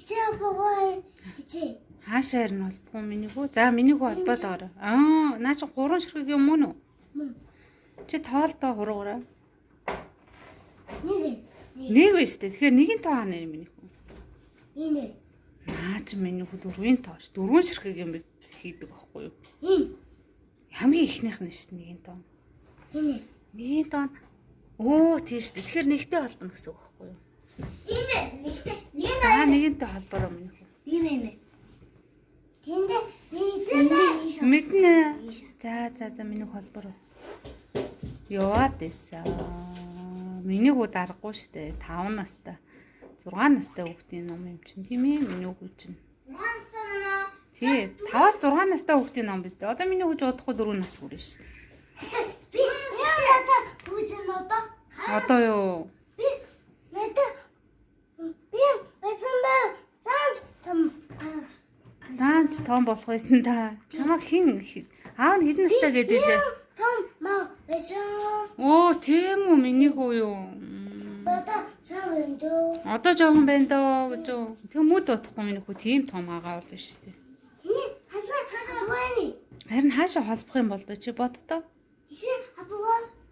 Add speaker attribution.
Speaker 1: Хичээ богоо. Хичээ.
Speaker 2: Хаашаа ирнэ холбохгүй миний хүү. За миний хүү холбоод байгаа. Наа чи 3 ширхэг юм уу нү? Чи тоолдоо хуруугараа. Нэг биш үү? Тэгэхээр нэгийн тоо хаана нэр миний хүү?
Speaker 1: Энэ.
Speaker 2: Наа чи миний хүү 4-ийн тоош. 4 ширхэг юм хийдэг байхгүй юу?
Speaker 1: Энэ.
Speaker 2: Хамгийн ихнийх нь шүү дээ нэгийн тоо.
Speaker 1: Энэ.
Speaker 2: Нэгийн тоо. Тийм шүү дээ. Тэгэхээр нэгтэй холбоно гэсэн үг байхгүй юу?
Speaker 1: Энэ. Нэгтэй.
Speaker 2: За нэгэнтэй холбороо миний хүү.
Speaker 1: Энэ. Тэндэ мэдэнэ.
Speaker 2: Мэднэ. За миний холбороо. Яваад байсан. Миний хүү дарахгүй шүү дээ. 5 настай. 6 настай хүүхдийн ном юм чинь тийм ээ миний хүү чинь. Тий, 5-аас 6 настай хүүхдийн ном биз дээ. Одоо миний хүү удахгүй 4 нас хүрэн шүү дээ.
Speaker 1: Би одоо хүүжин одоо.
Speaker 2: Одоо юу?
Speaker 1: Би мэдээ. Би мэдээ. Цааш том.
Speaker 2: Даанч том болох байсан та. Чамаа хин аав нь хэдэн настай гэдэг лээ?
Speaker 1: Том маа мэдээ.
Speaker 2: Тийм үү миний хүү юу?
Speaker 1: Одоо цаав энэ.
Speaker 2: Одоо жоохон байна дөө гэж үү. Тэг мөд утахгүй миний хүү тийм том агаа болно шүү дээ.
Speaker 1: Энэ хасаа хасаа байна.
Speaker 2: Харин хаашаа холбох юм бол доо чи боддоо?
Speaker 1: Ишээ хапгаа.